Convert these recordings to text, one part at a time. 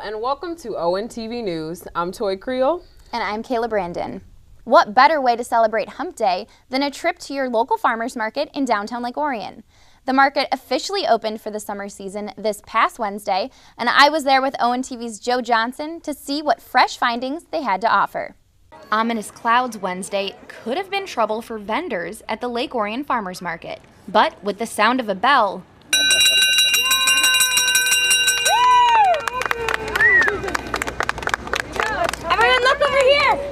and welcome to ONTV News. I'm Toy Creole. And I'm Kayla Brandon. What better way to celebrate Hump Day than a trip to your local farmers market in downtown Lake Orion? The market officially opened for the summer season this past Wednesday, and I was there with ONTV's Joe Johnson to see what fresh findings they had to offer. Ominous clouds Wednesday could have been trouble for vendors at the Lake Orion Farmers Market. But with the sound of a bell, everyone look over here!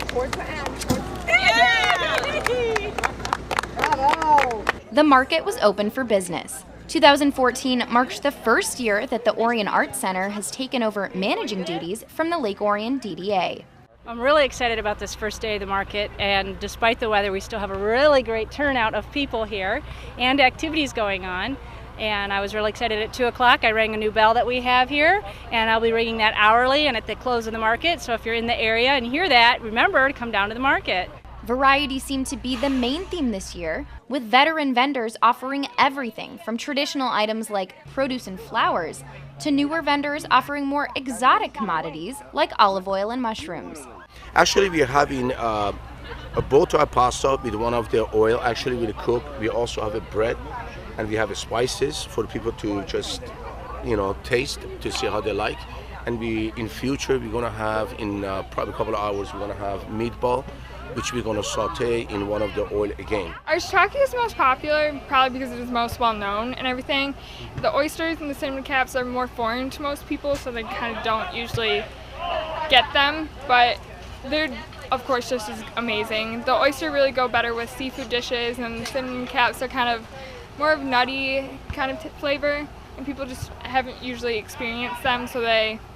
Bravo! The market was open for business. 2014 marked the first year that the Orion Arts Center has taken over managing duties from the Lake Orion DDA. I'm really excited about this first day of the market, and despite the weather, we still have a really great turnout of people here and activities going on. And I was really excited at 2 o'clock. I rang a new bell that we have here, and I'll be ringing that hourly and at the close of the market. So if you're in the area and hear that, remember to come down to the market. Variety seemed to be the main theme this year, with veteran vendors offering everything from traditional items like produce and flowers to newer vendors offering more exotic commodities like olive oil and mushrooms. Actually, we are having a butter pasta with one of the oil, actually with a cook. We also have a bread, and we have spices for people to just, taste to see how they like. And in future, we're gonna have in probably a couple of hours, we're gonna have meatball, which we're gonna saute in one of the oil again. Our shiitake is the most popular, probably because it is most well known and everything. The oysters and the cinnamon caps are more foreign to most people, so they kind of don't usually get them, but they're of course just as amazing. The oyster really go better with seafood dishes, and the cinnamon caps are kind of more of nutty kind of flavor, and people just haven't usually experienced them, so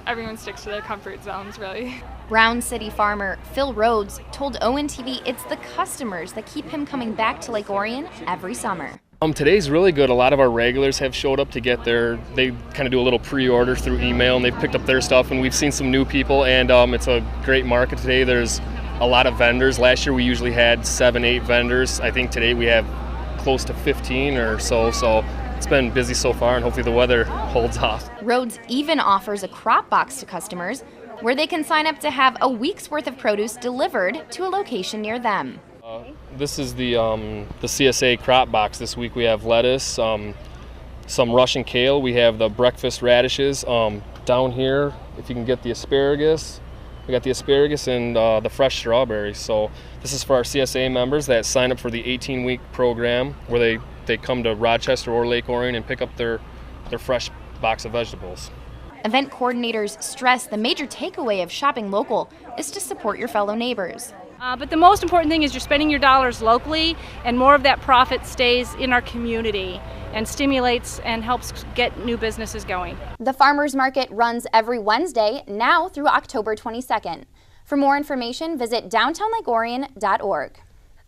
everyone sticks to their comfort zones really. Brown City farmer Phil Rhodes told ONTV it's the customers that keep him coming back to Lake Orion every summer. Today's really good. A lot of our regulars have showed up to get they kind of do a little pre-order through email, and they've picked up their stuff, and we've seen some new people, and it's a great market today. There's a lot of vendors. Last year we usually had 7-8 vendors. I think today we have close to 15 or so it's been busy so far, and hopefully the weather holds off. Rhodes even offers a crop box to customers where they can sign up to have a week's worth of produce delivered to a location near them. This is the CSA crop box. This week we have lettuce, some Russian kale. We have the breakfast radishes. Down here, if you can get the asparagus, we got the asparagus and the fresh strawberries. So this is for our CSA members that sign up for the 18-week program where they come to Rochester or Lake Orion and pick up their fresh box of vegetables. Event coordinators stress the major takeaway of shopping local is to support your fellow neighbors. But the most important thing is you're spending your dollars locally, and more of that profit stays in our community and stimulates and helps get new businesses going. The farmers market runs every Wednesday now through October 22nd. For more information, visit downtownlakeorion.org.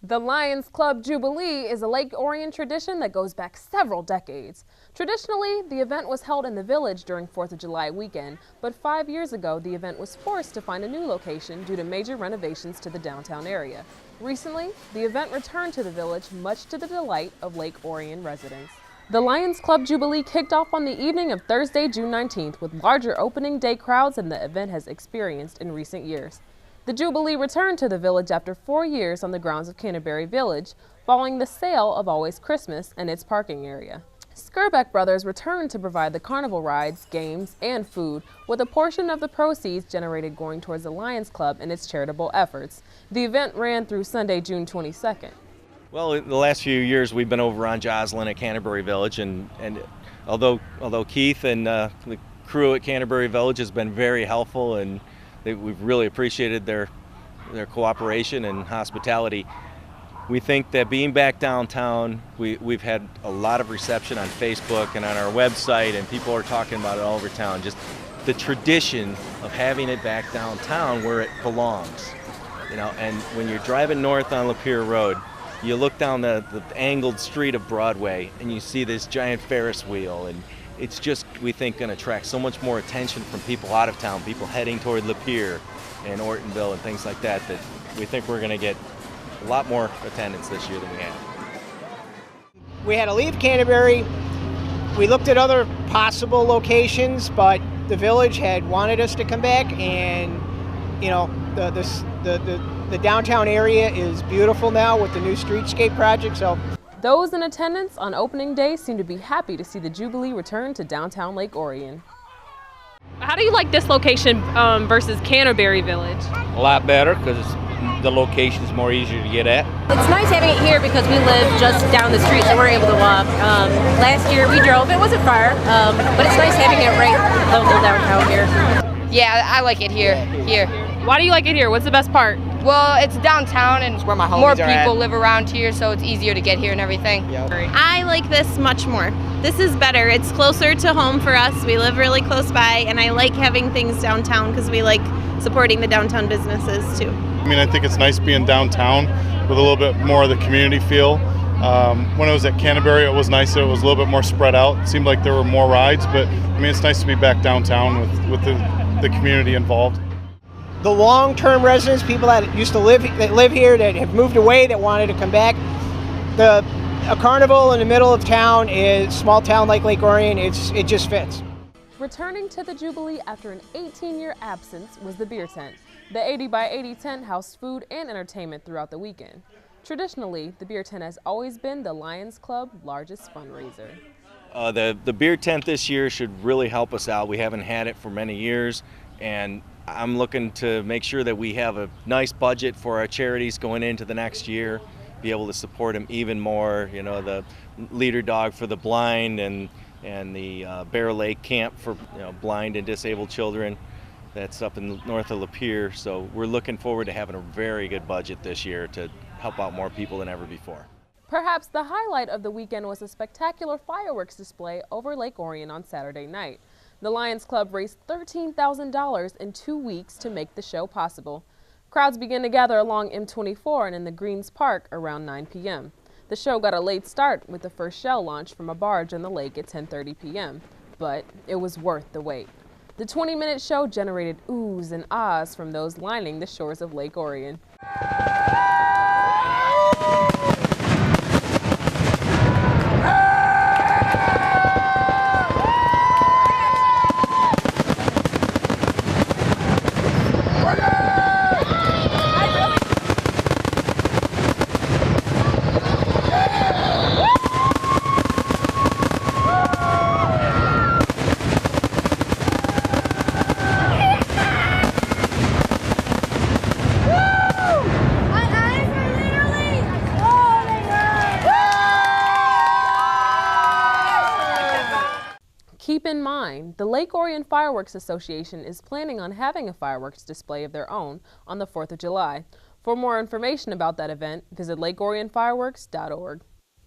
The Lions Club Jubilee is a Lake Orion tradition that goes back several decades. Traditionally, the event was held in the village during 4th of July weekend, but 5 years ago, the event was forced to find a new location due to major renovations to the downtown area. Recently, the event returned to the village, much to the delight of Lake Orion residents. The Lions Club Jubilee kicked off on the evening of Thursday, June 19th, with larger opening day crowds than the event has experienced in recent years. The Jubilee returned to the village after 4 years on the grounds of Canterbury Village, following the sale of Always Christmas and its parking area. Skirbeck Brothers returned to provide the carnival rides, games, and food, with a portion of the proceeds generated going towards the Lions Club and its charitable efforts. The event ran through Sunday, June 22nd. Well, in the last few years, we've been over on Joslyn at Canterbury Village, and although Keith and the crew at Canterbury Village has been very helpful, and we've really appreciated their cooperation and hospitality. We think that being back downtown, we've had a lot of reception on Facebook and on our website, and people are talking about it all over town. Just the tradition of having it back downtown where it belongs, And when you're driving north on Lapeer Road, you look down the angled street of Broadway, and you see this giant Ferris wheel, and it's just, we think, going to attract so much more attention from people out of town, people heading toward Lapeer and Ortonville and things like that, that we think we're going to get a lot more attendance this year than we had. We had to leave Canterbury. We looked at other possible locations, but the village had wanted us to come back, and you know, the downtown area is beautiful now with the new streetscape project. So those in attendance on opening day seem to be happy to see the Jubilee return to downtown Lake Orion. How do you like this location versus Canterbury Village? A lot better because the location's more easier to get at. It's nice having it here because we live just down the street, so we're able to walk. Last year we drove, it wasn't far, but it's nice having it right local downtown here. Yeah, I like it here. Why do you like it here? What's the best part? Well, it's downtown and where my homies more are people at. live around here, so it's easier to get here and everything. Yep. I like this much more. This is better. It's closer to home for us. We live really close by, and I like having things downtown because we like supporting the downtown businesses too. I mean, I think it's nice being downtown with a little bit more of the community feel. When I was at Canterbury, it was nicer. It was a little bit more spread out. It seemed like there were more rides, but I mean, it's nice to be back downtown with the community involved. the long-term residents, people that used to live here, that have moved away, that wanted to come back. A carnival in the middle of town is small town like Lake Orion. It just fits. Returning to the Jubilee after an 18-year absence was the beer tent. The 80 by 80 tent housed food and entertainment throughout the weekend. Traditionally, the beer tent has always been the Lions Club's largest fundraiser. The beer tent this year should really help us out. We haven't had it for many years, and I'm looking to make sure that we have a nice budget for our charities going into the next year, be able to support them even more. You know, the Leader Dog for the blind and the Bear Lake Camp for blind and disabled children. That's up in north of Lapeer. So we're looking forward to having a very good budget this year to help out more people than ever before. Perhaps the highlight of the weekend was a spectacular fireworks display over Lake Orion on Saturday night. The Lions Club raised $13,000 in 2 weeks to make the show possible. Crowds began to gather along M24 and in the Greens Park around 9 p.m. The show got a late start with the first shell launch from a barge on the lake at 10:30 p.m., but it was worth the wait. The 20-minute show generated oohs and ahs from those lining the shores of Lake Orion. Keep in mind, the Lake Orion Fireworks Association is planning on having a fireworks display of their own on the 4th of July. For more information about that event, visit lakeorionfireworks.org.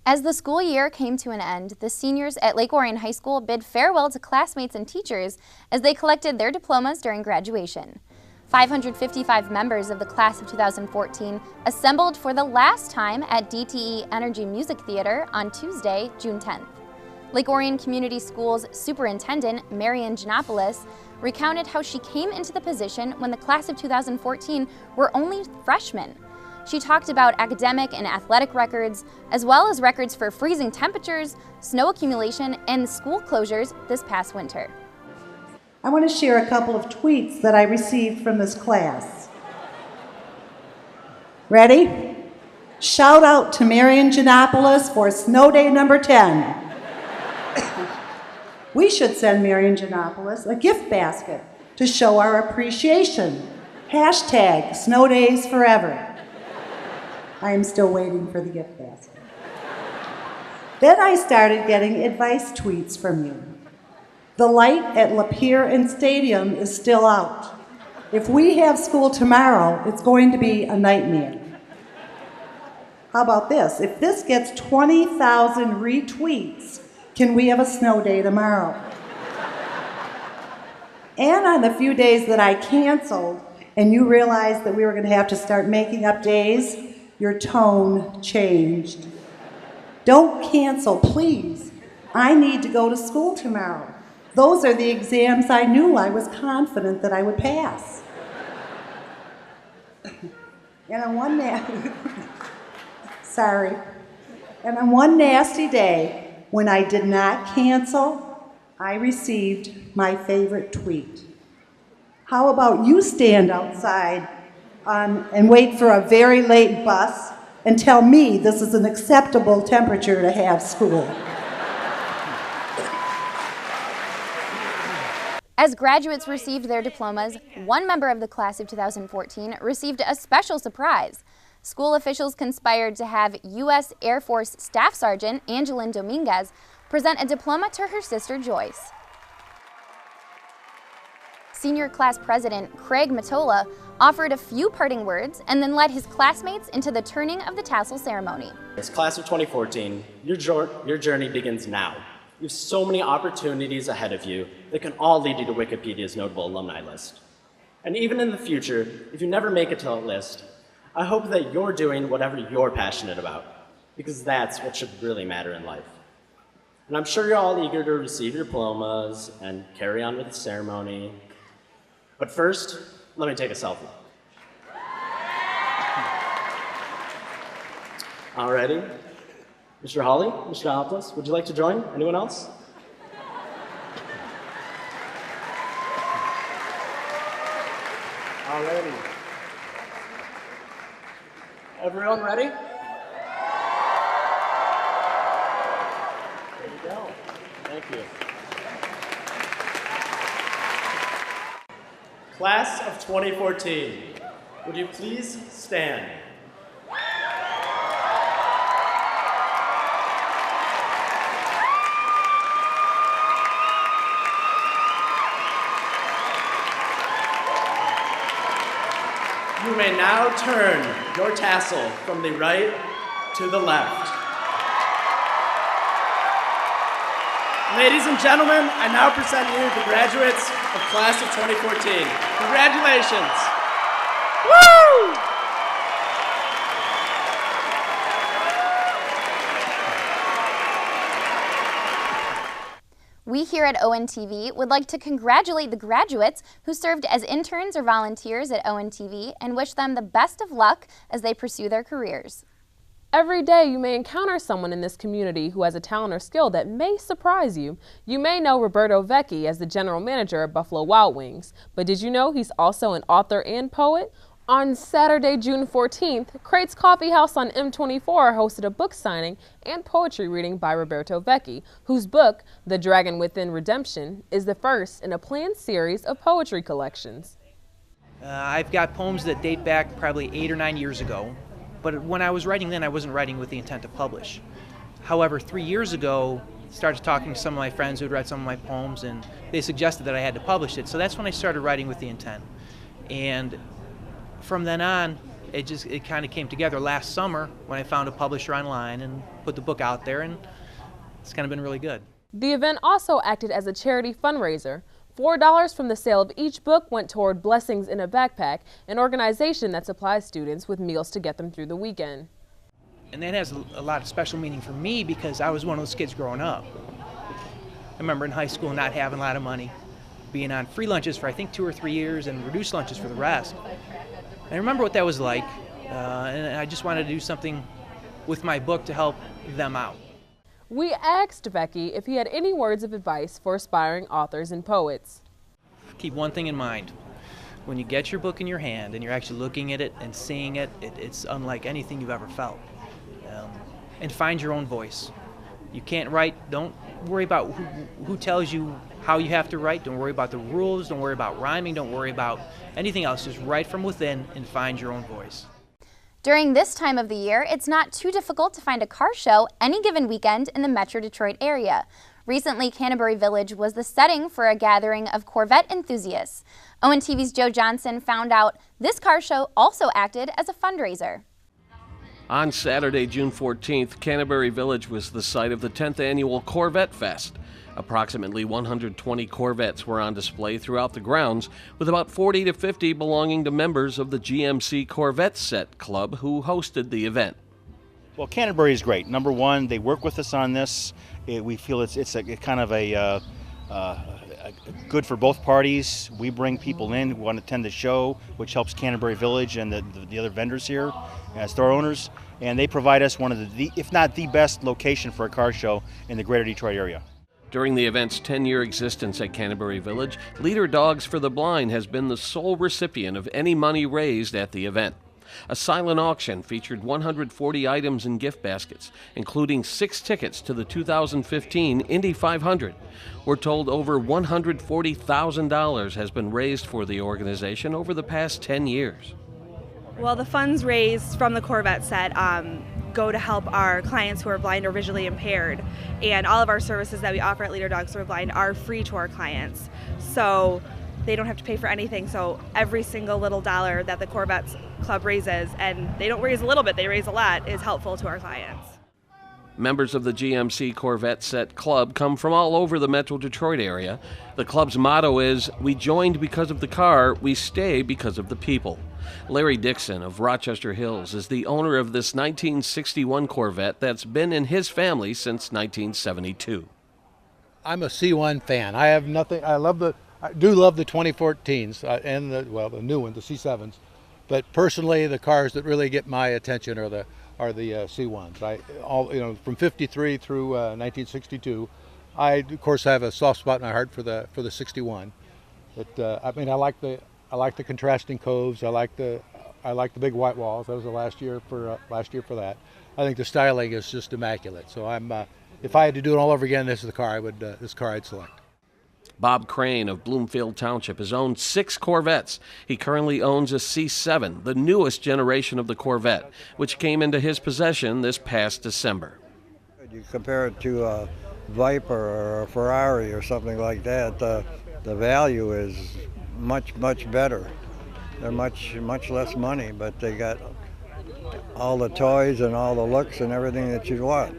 As the school year came to an end, the seniors at Lake Orion High School bid farewell to classmates and teachers as they collected their diplomas during graduation. 555 members of the class of 2014 assembled for the last time at DTE Energy Music Theater on Tuesday, June 10th. Lake Orion Community Schools Superintendent Marian Giannopoulos recounted how she came into the position when the class of 2014 were only freshmen. She talked about academic and athletic records, as well as records for freezing temperatures, snow accumulation, and school closures this past winter. I want to share a couple of tweets that I received from this class. Ready? Shout out to Marian Giannopoulos for snow day number 10. We should send Marian Giannopoulos a gift basket to show our appreciation. Hashtag snow days forever. I am still waiting for the gift basket. Then I started getting advice tweets from you. The light at Lapeer and Stadium is still out. If we have school tomorrow, it's going to be a nightmare. How about this? If this gets 20,000 retweets, can we have a snow day tomorrow? And on the few days that I canceled, and you realized that we were going to have to start making up days, your tone changed. Don't cancel, please. I need to go to school tomorrow. Those are the exams I knew I was confident that I would pass. And on one And on one nasty day, when I did not cancel, I received my favorite tweet. How about you stand outside and wait for a very late bus and tell me this is an acceptable temperature to have school? As graduates received their diplomas, one member of the class of 2014 received a special surprise. School officials conspired to have U.S. Air Force Staff Sergeant Angeline Dominguez present a diploma to her sister Joyce. Senior class president Craig Matola offered a few parting words and then led his classmates into the turning of the tassel ceremony. As class of 2014, your journey begins now. You have so many opportunities ahead of you that can all lead you to Wikipedia's notable alumni list. And even in the future, if you never make it to that list, I hope that you're doing whatever you're passionate about, because that's what should really matter in life. And I'm sure you're all eager to receive your diplomas and carry on with the ceremony. But first, let me take a selfie. All righty. Mr. Hawley, Mr. Alplis, would you like to join? Anyone else? All righty. Everyone ready? There you go. Thank you. Class of 2014, would you please stand? You may now turn your tassel from the right to the left. Ladies and gentlemen, I now present you the graduates of class of 2014. Congratulations. Woo! We here at ONTV would like to congratulate the graduates who served as interns or volunteers at ONTV and wish them the best of luck as they pursue their careers. Every day you may encounter someone in this community who has a talent or skill that may surprise you. You may know Roberto Vecchi as the general manager of Buffalo Wild Wings, but did you know he's also an author and poet? On Saturday, June 14th, Crate's Coffee House on M24 hosted a book signing and poetry reading by Roberto Vecchi, whose book, The Dragon Within Redemption, is the first in a planned series of poetry collections. I've got poems that date back probably 8 or 9 years ago, but when I was writing then, I wasn't writing with the intent to publish. However, 3 years ago, I started talking to some of my friends who had read some of my poems, and they suggested that I had to publish it, so that's when I started writing with the intent. And from then on, it kind of came together last summer when I found a publisher online and put the book out there, and it's kind of been really good. The event also acted as a charity fundraiser. $4 from the sale of each book went toward Blessings in a Backpack, an organization that supplies students with meals to get them through the weekend. And that has a lot of special meaning for me because I was one of those kids growing up. I remember in high school not having a lot of money, being on free lunches for I think 2 or 3 years and reduced lunches for the rest. I remember what that was like, and I just wanted to do something with my book to help them out. We asked Vecchi if he had any words of advice for aspiring authors and poets. Keep one thing in mind. When you get your book in your hand and you're actually looking at it and seeing it, it's unlike anything you've ever felt. And find your own voice. You can't write, don't worry about who tells you how you have to write. Don't worry about the rules, don't worry about rhyming, don't worry about anything else. Just write from within and find your own voice. During this time of the year, it's not too difficult to find a car show any given weekend in the Metro Detroit area. Recently, Canterbury Village was the setting for a gathering of Corvette enthusiasts. ONTV's Joe Johnson found out this car show also acted as a fundraiser. On Saturday, June 14th, Canterbury Village was the site of the 10th annual Corvette Fest. Approximately 120 Corvettes were on display throughout the grounds, with about 40 to 50 belonging to members of the GMC Corvette Set Club who hosted the event. Well, Canterbury is great. Number one, they work with us on this. We feel it's a kind of a good for both parties. We bring people in who want to attend the show, which helps Canterbury Village and the other vendors here, store owners, and they provide us one of the, if not the best location for a car show in the greater Detroit area. During the event's 10-year existence at Canterbury Village, Leader Dogs for the Blind has been the sole recipient of any money raised at the event. A silent auction featured 140 items in gift baskets, including 6 tickets to the 2015 Indy 500. We're told over $140,000 has been raised for the organization over the past 10 years. Well, the funds raised from the Corvette set go to help our clients who are blind or visually impaired, and all of our services that we offer at Leader Dogs for the Blind are free to our clients. So they don't have to pay for anything, so every single little dollar that the Corvette Club raises, and they don't raise a little bit, they raise a lot, is helpful to our clients. Members of the GMC Corvette Set Club come from all over the Metro Detroit area. The club's motto is, "We joined because of the car, we stay because of the people." Larry Dixon of Rochester Hills is the owner of this 1961 Corvette that's been in his family since 1972. I'm a C1 fan. I have nothing. I do love the 2014s and the new one, the C7s. But personally, the cars that really get my attention are the C1s. From 53 through 1962. I of course have a soft spot in my heart for the 61. But I like the contrasting coves. I like the big white walls. That was the last year for that. I think the styling is just immaculate. So if I had to do it all over again, this is the car I'd select. Bob Crane of Bloomfield Township has owned 6 Corvettes. He currently owns a C7, the newest generation of the Corvette, which came into his possession this past December. You compare it to a Viper or a Ferrari or something like that, the value is much better. They're much less money, but they got all the toys and all the looks and everything that you'd want.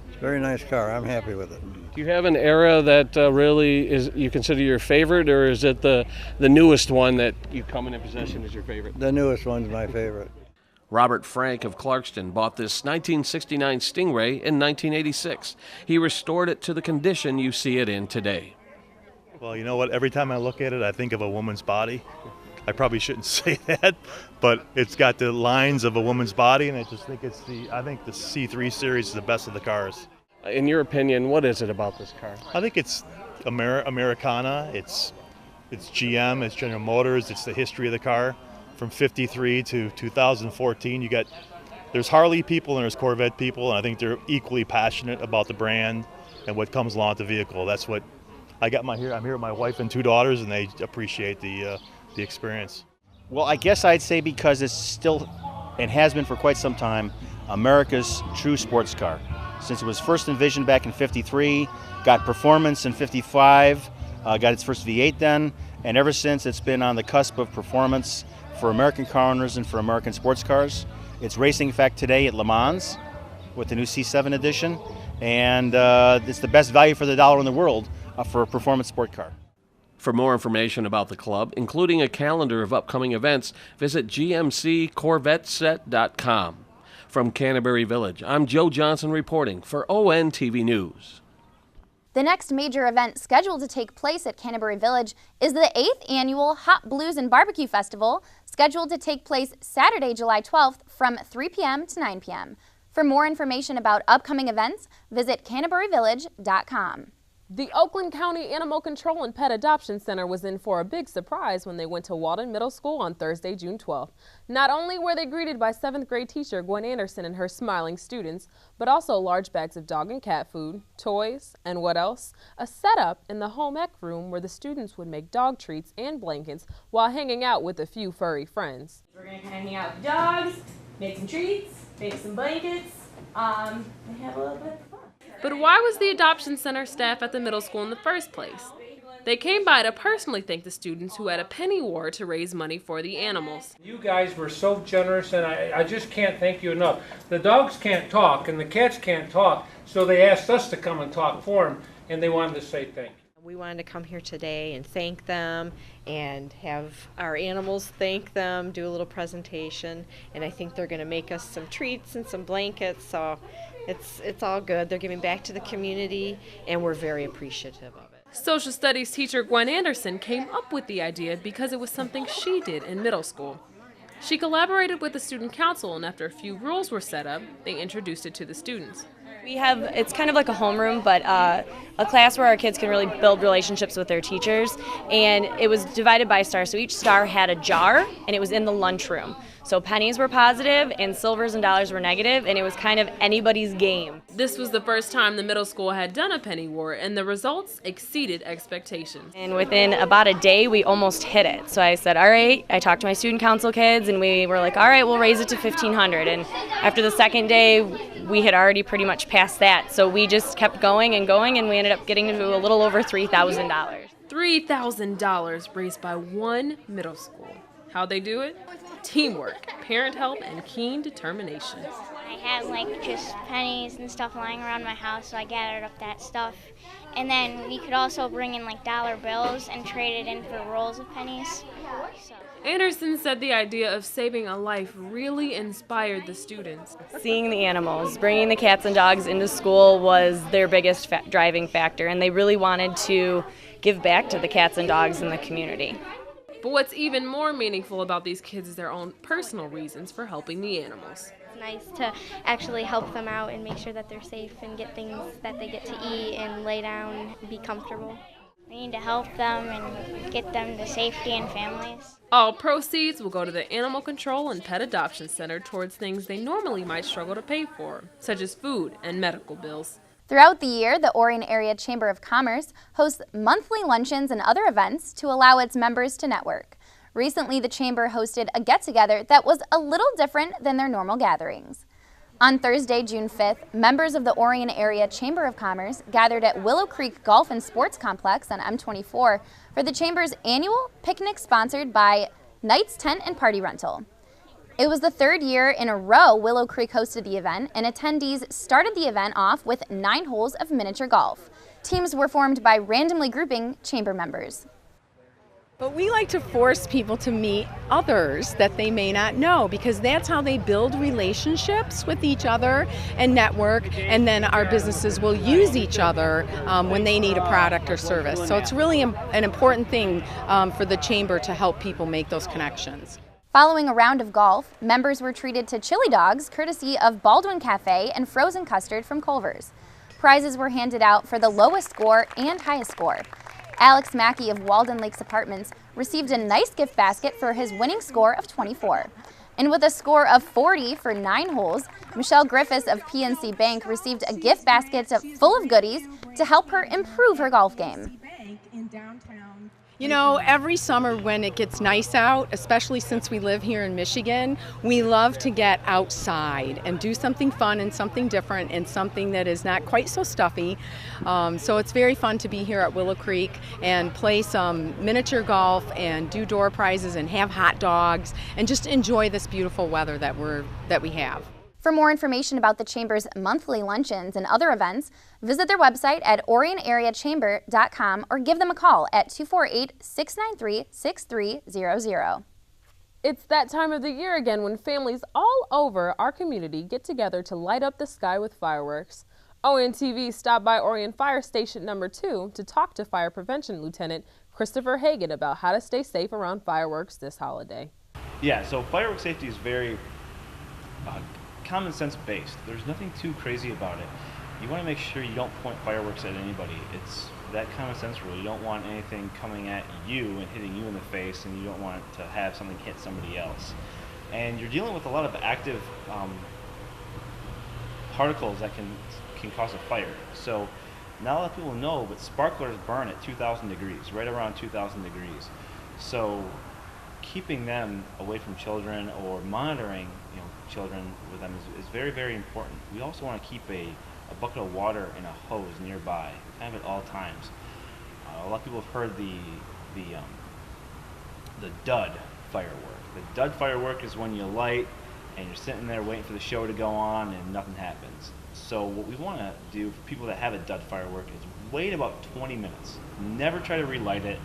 It's a very nice car. I'm happy with it. Do you have an era that really is you consider your favorite, or is it the newest one that you come into possession as your favorite? The newest one's my favorite. Robert Frank of Clarkston bought this 1969 Stingray in 1986. He restored it to the condition you see it in today. Well, you know what? Every time I look at it, I think of a woman's body. I probably shouldn't say that, but it's got the lines of a woman's body, and I just think I think the C3 series is the best of the cars. In your opinion, what is it about this car? I think it's Americana, it's GM, it's General Motors, it's the history of the car. From 53 to 2014, there's Harley people and there's Corvette people, and I think they're equally passionate about the brand and what comes along with the vehicle. That's what I'm here with my wife and 2 daughters, and they appreciate the experience. Well, I guess I'd say because it's still, and has been for quite some time, America's true sports car. Since it was first envisioned back in 53, got performance in 55, got its first V8 then, and ever since it's been on the cusp of performance for American car owners and for American sports cars. It's racing, in fact, today at Le Mans with the new C7 edition, and it's the best value for the dollar in the world for a performance sport car. For more information about the club, including a calendar of upcoming events, visit gmccorvetteset.com. From Canterbury Village, I'm Joe Johnson reporting for ONTV News. The next major event scheduled to take place at Canterbury Village is the 8th Annual Hot Blues and Barbecue Festival, scheduled to take place Saturday, July 12th from 3 p.m. to 9 p.m. For more information about upcoming events, visit canterburyvillage.com. The Oakland County Animal Control and Pet Adoption Center was in for a big surprise when they went to Walden Middle School on Thursday, June 12th. Not only were they greeted by 7th grade teacher Gwen Anderson and her smiling students, but also large bags of dog and cat food, toys, and what else? A setup in the home ec room where the students would make dog treats and blankets while hanging out with a few furry friends. We're going to kind of hang out with the dogs, make some treats, make some blankets, and have a little bit of fun. But why was the adoption center staff at the middle school in the first place? They came by to personally thank the students who had a penny war to raise money for the animals. You guys were so generous, and I just can't thank you enough. The dogs can't talk and the cats can't talk, so they asked us to come and talk for them, and they wanted to say thank you. We wanted to come here today and thank them and have our animals thank them, do a little presentation, and I think they're going to make us some treats and some blankets, so it's all good. They're giving back to the community, and we're very appreciative of it. Social studies teacher Gwen Anderson came up with the idea because it was something she did in middle school. She collaborated with the student council, and after a few rules were set up, they introduced it to the students. It's kind of like a homeroom, but a class where our kids can really build relationships with their teachers. And it was divided by stars, so each star had a jar, and it was in the lunchroom. So pennies were positive, and silvers and dollars were negative, and it was kind of anybody's game. This was the first time the middle school had done a penny war, and the results exceeded expectations. And within about a day, we almost hit it. So I said, all right, I talked to my student council kids, and we were like, all right, we'll raise it to $1,500. And after the second day, we had already pretty much passed that. So we just kept going, and we ended up getting to a little over $3,000. $3,000 raised by one middle school. How'd they do it? Teamwork, parent help, and keen determination. I had like just pennies and stuff lying around my house, so I gathered up that stuff. And then we could also bring in like dollar bills and trade it in for rolls of pennies. Anderson said the idea of saving a life really inspired the students. Seeing the animals, bringing the cats and dogs into school was their biggest driving factor, and they really wanted to give back to the cats and dogs in the community. But what's even more meaningful about these kids is their own personal reasons for helping the animals. It's nice to actually help them out and make sure that they're safe and get things that they get to eat and lay down and be comfortable. We need to help them and get them to safety and families. All proceeds will go to the Animal Control and Pet Adoption Center towards things they normally might struggle to pay for, such as food and medical bills. Throughout the year, the Orion Area Chamber of Commerce hosts monthly luncheons and other events to allow its members to network. Recently, the Chamber hosted a get-together that was a little different than their normal gatherings. On Thursday, June 5th, members of the Orion Area Chamber of Commerce gathered at Willow Creek Golf and Sports Complex on M24 for the Chamber's annual picnic sponsored by Knights Tent and Party Rental. It was the third year in a row Willow Creek hosted the event, and attendees started the event off with 9 holes of miniature golf. Teams were formed by randomly grouping chamber members. But we like to force people to meet others that they may not know, because that's how they build relationships with each other and network, and then our businesses will use each other when they need a product or service. So it's really an important thing for the chamber to help people make those connections. Following a round of golf, members were treated to chili dogs courtesy of Baldwin Cafe and frozen custard from Culver's. Prizes were handed out for the lowest score and highest score. Alex Mackey of Walden Lakes Apartments received a nice gift basket for his winning score of 24. And with a score of 40 for 9 holes, Michelle Griffiths of PNC Bank received a gift basket full of goodies to help her improve her golf game. You know, every summer when it gets nice out, especially since we live here in Michigan, we love to get outside and do something fun and something different and something that is not quite so stuffy. So it's very fun to be here at Willow Creek and play some miniature golf and do door prizes and have hot dogs and just enjoy this beautiful weather that we have. For more information about the Chamber's monthly luncheons and other events, visit their website at orionareachamber.com or give them a call at 248-693-6300. It's that time of the year again when families all over our community get together to light up the sky with fireworks. ONTV stopped by Orion Fire Station number 2 to talk to Fire Prevention Lieutenant Christopher Hagan about how to stay safe around fireworks this holiday. Yeah, so fireworks safety is very common sense based. There's nothing too crazy about it. You want to make sure you don't point fireworks at anybody. It's that common sense rule. You don't want anything coming at you and hitting you in the face, and you don't want to have something hit somebody else. And you're dealing with a lot of active particles that can cause a fire. So not a lot of people know, but sparklers burn at 2,000 degrees, right around 2,000 degrees. So keeping them away from children or monitoring children with them is very, very important. We also want to keep a bucket of water and a hose nearby, kind of at all times. A lot of people have heard the dud firework. The dud firework is when you light and you're sitting there waiting for the show to go on and nothing happens. So what we want to do for people that have a dud firework is wait about 20 minutes. Never try to relight it,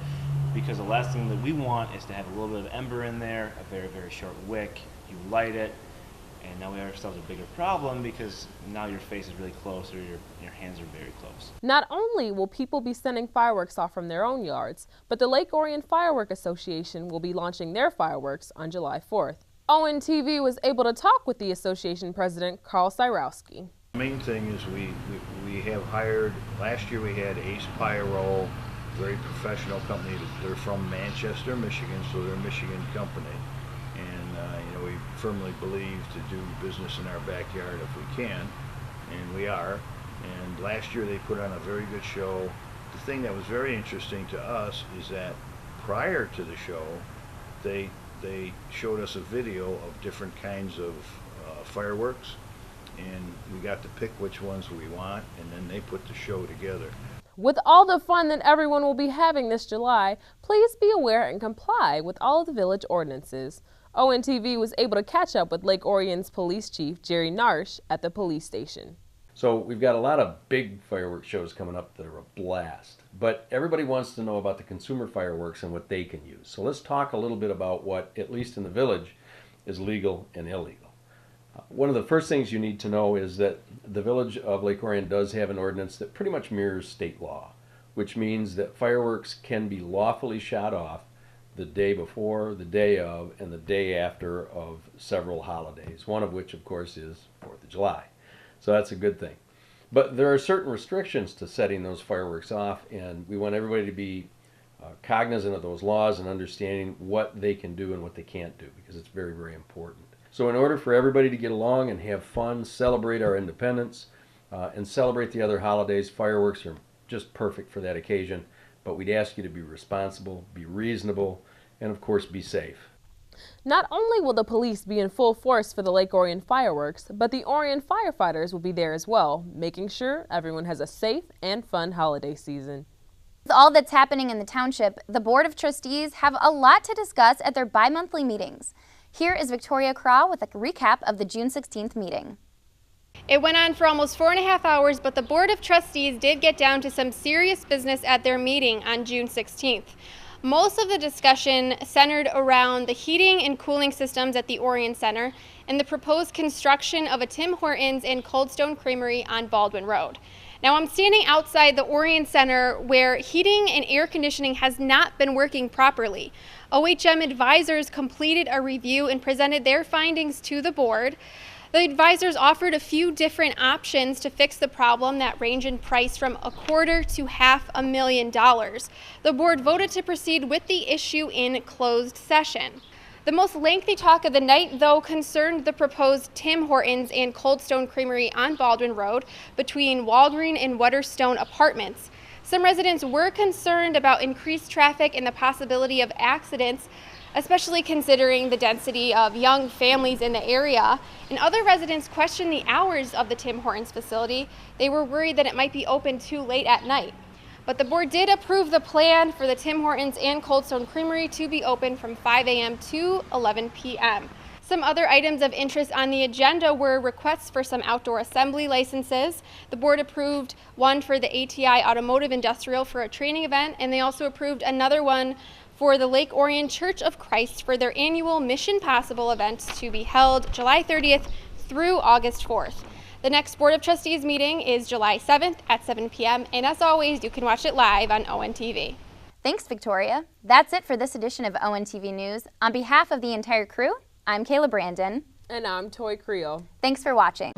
because the last thing that we want is to have a little bit of ember in there, a very, very short wick. You light it, and now we have ourselves a bigger problem, because now your face is really close, or your hands are very close. Not only will people be sending fireworks off from their own yards, but the Lake Orion Firework Association will be launching their fireworks on July 4th. ONTV was able to talk with the association president, Carl Cyrowski. The main thing is we have hired, last year we had Ace Pyro, very professional company. They're from Manchester, Michigan, so they're a Michigan company. And you know, we firmly believe to do business in our backyard if we can, and we are. And last year they put on a very good show. The thing that was very interesting to us is that prior to the show, they showed us a video of different kinds of fireworks, and we got to pick which ones we want, and then they put the show together. With all the fun that everyone will be having this July, please be aware and comply with all of the village ordinances. ONTV was able to catch up with Lake Orion's police chief, Jerry Narsh, at the police station. So we've got a lot of big fireworks shows coming up that are a blast, but everybody wants to know about the consumer fireworks and what they can use. So let's talk a little bit about what, at least in the village, is legal and illegal. One of the first things you need to know is that the village of Lake Orion does have an ordinance that pretty much mirrors state law, which means that fireworks can be lawfully shot off the day before, the day of, and the day after of several holidays, one of which, of course, is 4th of July. So that's a good thing. But there are certain restrictions to setting those fireworks off, and we want everybody to be cognizant of those laws and understanding what they can do and what they can't do, because it's very, very important. So in order for everybody to get along and have fun, celebrate our independence, and celebrate the other holidays, fireworks are just perfect for that occasion. But we'd ask you to be responsible, be reasonable, and of course be safe. Not only will the police be in full force for the Lake Orion fireworks, but the Orion firefighters will be there as well, making sure everyone has a safe and fun holiday season. With all that's happening in the township, the Board of Trustees have a lot to discuss at their bi-monthly meetings. Here is Victoria Craw with a recap of the June 16th meeting. It went on for almost 4.5 hours, but the Board of Trustees did get down to some serious business at their meeting on June 16th. Most of the discussion centered around the heating and cooling systems at the Orion Center and the proposed construction of a Tim Hortons and Cold Stone Creamery on Baldwin Road. Now I'm standing outside the Orion Center where heating and air conditioning has not been working properly. OHM advisors completed a review and presented their findings to the board. The advisors offered a few different options to fix the problem that range in price from $250,000 to $500,000. The board voted to proceed with the issue in closed session. The most lengthy talk of the night, though, concerned the proposed Tim Hortons and Cold Stone Creamery on Baldwin Road between Walgreen and Wetterstone Apartments. Some residents were concerned about increased traffic and the possibility of accidents, especially considering the density of young families in the area. And other residents questioned the hours of the Tim Hortons facility. They were worried that it might be open too late at night. But the board did approve the plan for the Tim Hortons and Cold Stone Creamery to be open from 5 a.m. to 11 p.m. Some other items of interest on the agenda were requests for some outdoor assembly licenses. The board approved one for the ATI Automotive Industrial for a training event, and they also approved another one for the Lake Orion Church of Christ for their annual Mission Possible events to be held July 30th through August 4th. The next Board of Trustees meeting is July 7th at 7 p.m. and as always, you can watch it live on ONTV. Thanks, Victoria. That's it for this edition of ONTV News. On behalf of the entire crew, I'm Kayla Brandon. And I'm Toy Creel. Thanks for watching.